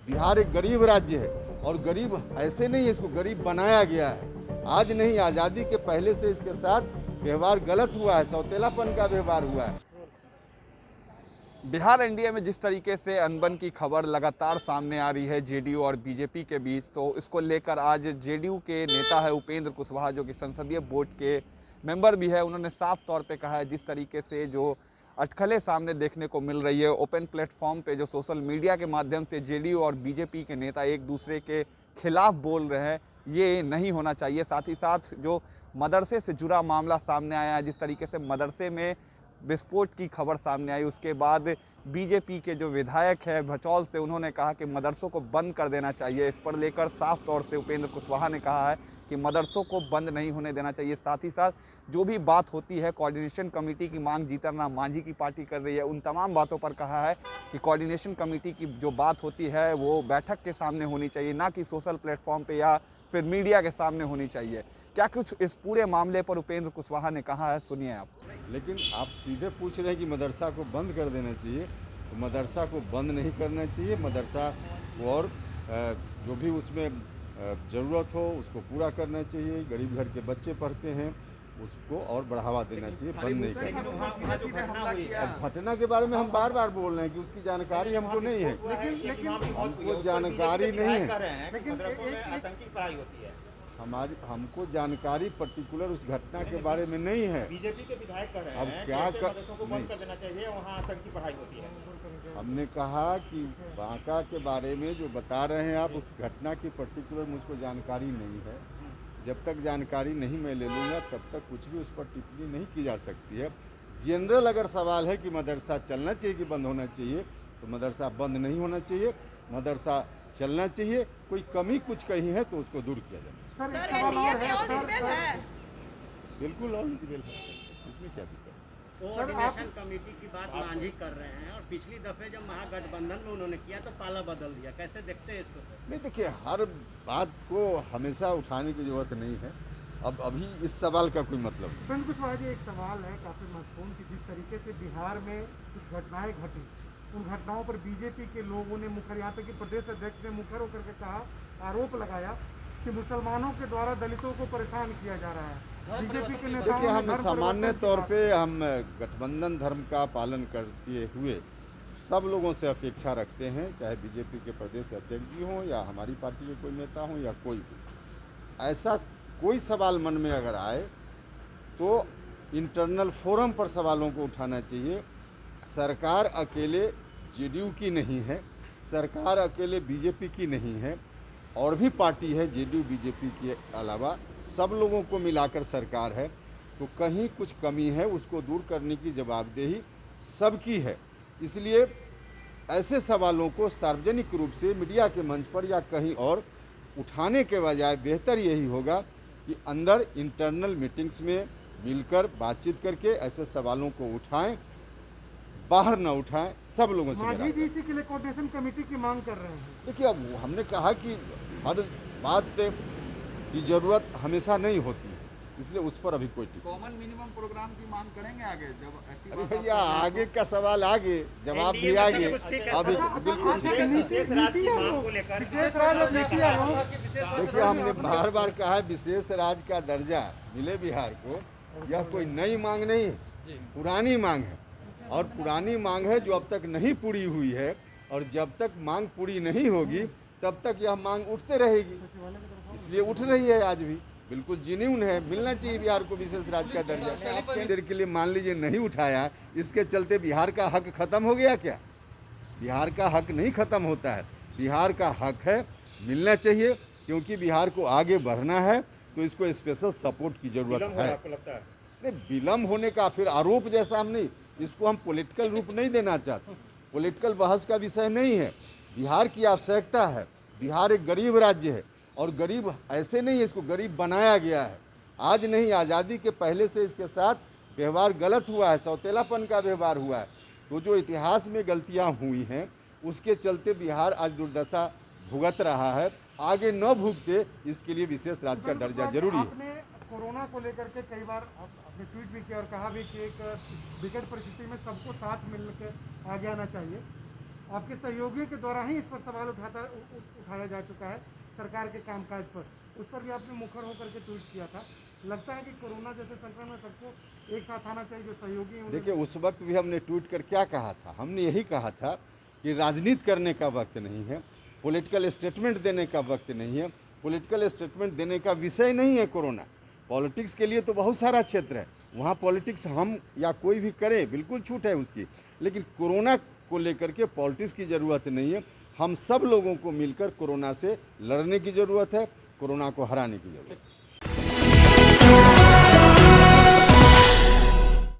बिहार एक गरीब राज्य है और गरीब ऐसे नहीं है, इसको गरीब बनाया गया है। आज नहीं, आज़ादी के पहले से इसके साथ व्यवहार गलत हुआ है, सौतेलापन का व्यवहार हुआ है। बिहार एनडीए में जिस तरीके से अनबन की खबर लगातार सामने आ रही है जेडीयू और बीजेपी के बीच, तो इसको लेकर आज जेडीयू के नेता है उपेंद्र कुशवाहा, जो कि संसदीय बोर्ड के मेंबर भी है, उन्होंने साफ तौर पे कहा है जिस तरीके से जो अटकलें सामने देखने को मिल रही है ओपन प्लेटफॉर्म पे, जो सोशल मीडिया के माध्यम से जेडीयू और बीजेपी के नेता एक दूसरे के खिलाफ बोल रहे हैं, ये नहीं होना चाहिए। साथ ही साथ जो मदरसे से जुड़ा मामला सामने आया है, जिस तरीके से मदरसे में विस्फोट की खबर सामने आई, उसके बाद बीजेपी के जो विधायक है भचौल से, उन्होंने कहा कि मदरसों को बंद कर देना चाहिए। इस पर लेकर साफ तौर से उपेंद्र कुशवाहा ने कहा है कि मदरसों को बंद नहीं होने देना चाहिए। साथ ही साथ जो भी बात होती है, कोऑर्डिनेशन कमेटी की मांग जीतन राम मांझी की पार्टी कर रही है, उन तमाम बातों पर कहा है कि कोऑर्डिनेशन कमेटी की जो बात होती है वो बैठक के सामने होनी चाहिए, ना कि सोशल प्लेटफॉर्म पे या फिर मीडिया के सामने होनी चाहिए। क्या कुछ इस पूरे मामले पर उपेंद्र कुशवाहा ने कहा है, सुनिए आप। लेकिन आप सीधे पूछ रहे हैं कि मदरसा को बंद कर देना चाहिए, तो मदरसा को बंद नहीं करना चाहिए। मदरसा को और जो भी उसमें ज़रूरत हो उसको पूरा करना चाहिए। गरीब घर के बच्चे पढ़ते हैं, उसको और बढ़ावा देना चाहिए, बंद नहीं करना। अब घटना के बारे में हम बार बार बोल रहे हैं कि उसकी जानकारी हमको नहीं है, हमको जानकारी नहीं है, हमको जानकारी पर्टिकुलर उस घटना के बारे में नहीं है। बीजेपी के विधायक कह रहे हैं अब क्या मदरसों को बंद कर देना चाहिए, वहाँ आतंकी पढ़ाई होती है। हमने कहा कि बांका के बारे में जो बता रहे हैं आप, उस घटना की पर्टिकुलर मुझको जानकारी नहीं है। जब तक जानकारी नहीं मैं ले लूँगा तब तक कुछ भी उस पर टिप्पणी नहीं की जा सकती है। जनरल अगर सवाल है कि मदरसा चलना चाहिए कि बंद होना चाहिए, तो मदरसा बंद नहीं होना चाहिए, मदरसा चलना चाहिए। कोई कमी कुछ कहीं है तो उसको दूर किया जाना चाहिए। बिल्कुल ऑलरेडी है, इसमें क्या दिक्कत है। कोऑर्डिनेशन कमेटी की बात मांझी कर रहे हैं और पिछली दफे जब महागठबंधन में उन्होंने किया तो पाला बदल दिया, कैसे देखते हैं इसको? नहीं, देखिए, हर बात को हमेशा उठाने की जरूरत नहीं है। अब अभी इस सवाल का कोई मतलब नहीं। उपेंद्र कुशवाहा जी, एक सवाल है काफ़ी महत्वपूर्ण कि जिस तरीके से बिहार में कुछ घटनाएं घटी, उन घटनाओं पर बीजेपी के लोगों ने मुखर, यहाँ तक कि प्रदेश अध्यक्ष ने मुखर होकर के कहा, आरोप लगाया कि मुसलमानों के द्वारा दलितों को परेशान किया जा रहा है। बीजेपी के नेताओं देखिए, ने हम सामान्य तौर पे हम गठबंधन धर्म का पालन करते हुए सब लोगों से अपेक्षा रखते हैं, चाहे बीजेपी के प्रदेश अध्यक्ष जी हों या हमारी पार्टी के कोई नेता हों या कोई भी। ऐसा कोई सवाल मन में अगर आए तो इंटरनल फोरम पर सवालों को उठाना चाहिए। सरकार अकेले जेडीयू की नहीं है, सरकार अकेले बीजेपी की नहीं है, और भी पार्टी है जेडीयू बीजेपी के अलावा, सब लोगों को मिलाकर सरकार है। तो कहीं कुछ कमी है, उसको दूर करने की जवाबदेही सबकी है। इसलिए ऐसे सवालों को सार्वजनिक रूप से मीडिया के मंच पर या कहीं और उठाने के बजाय बेहतर यही होगा कि अंदर इंटरनल मीटिंग्स में मिलकर बातचीत करके ऐसे सवालों को उठाएं, बाहर न उठाएं। सब लोगों से मांझी जी इसी के लिए कोऑर्डिनेशन कमेटी की मांग कर रहे हैं। देखिए, अब हमने कहा कि हर बात की जरूरत हमेशा नहीं होती, इसलिए उस पर अभी कोई कॉमन मिनिमम प्रोग्राम की मांग करेंगे आगे, जब ऐसी अरे भैया, आगे का सवाल आगे, जवाब भी आगे। अभी बिल्कुल देखिए, हमने बार बार कहा है विशेष राज्य का दर्जा मिले बिहार को, यह कोई नई मांग नहीं है, पुरानी मांग है। और पुरानी मांग है जो अब तक नहीं पूरी हुई है, और जब तक मांग पूरी नहीं होगी तब तक यह मांग उठते रहेगी। इसलिए उठ रही है आज भी, बिल्कुल जेन्युइन है। मिलना चाहिए बिहार को विशेष राज्य का दर्जा। देर के लिए मान लीजिए नहीं उठाया, इसके चलते बिहार का हक खत्म हो गया क्या? बिहार का हक नहीं खत्म होता है, बिहार का हक है, मिलना चाहिए। क्योंकि बिहार को आगे बढ़ना है तो इसको स्पेशल सपोर्ट की जरूरत है। नहीं, विलम्ब होने का फिर आरोप जैसा हम नहीं, इसको हम पॉलिटिकल रूप नहीं देना चाहते। पॉलिटिकल बहस का विषय नहीं है। बिहार की आवश्यकता है, बिहार एक गरीब राज्य है और गरीब ऐसे नहीं है, इसको गरीब बनाया गया है। आज नहीं, आज़ादी के पहले से इसके साथ व्यवहार गलत हुआ है, सौतेलापन का व्यवहार हुआ है। तो जो इतिहास में गलतियां हुई हैं उसके चलते बिहार आज दुर्दशा भुगत रहा है। आगे न भुगते इसके लिए विशेष राज्य का दर्जा जरूरी है। आपने कोरोना को लेकर के कई बार आपने ट्वीट भी किया और कहा भी कि एक विकट परिस्थिति में सबको साथ मिलकर आगे आना चाहिए। आपके सहयोगियों के द्वारा ही इस पर सवाल उठाया जा चुका है सरकार के कामकाज पर। उस पर भी आपने मुखर होकर के ट्वीट किया था। लगता है कि कोरोना जैसे संकट में सबको एक साथ आना चाहिए, जो सहयोगी हैं देखिए, उस वक्त भी हमने ट्वीट कर क्या कहा था, हमने यही कहा था कि राजनीति करने का वक्त नहीं है, पॉलिटिकल स्टेटमेंट देने का वक्त नहीं है, पॉलिटिकल स्टेटमेंट देने का विषय नहीं है कोरोना। पॉलिटिक्स के लिए तो बहुत सारा क्षेत्र है, वहाँ पॉलिटिक्स हम या कोई भी करे, बिल्कुल छूट है उसकी, लेकिन कोरोना को लेकर के पॉलिटिक्स की ज़रूरत नहीं है। हम सब लोगों को मिलकर कोरोना से लड़ने की ज़रूरत है, कोरोना को हराने की ज़रूरत है।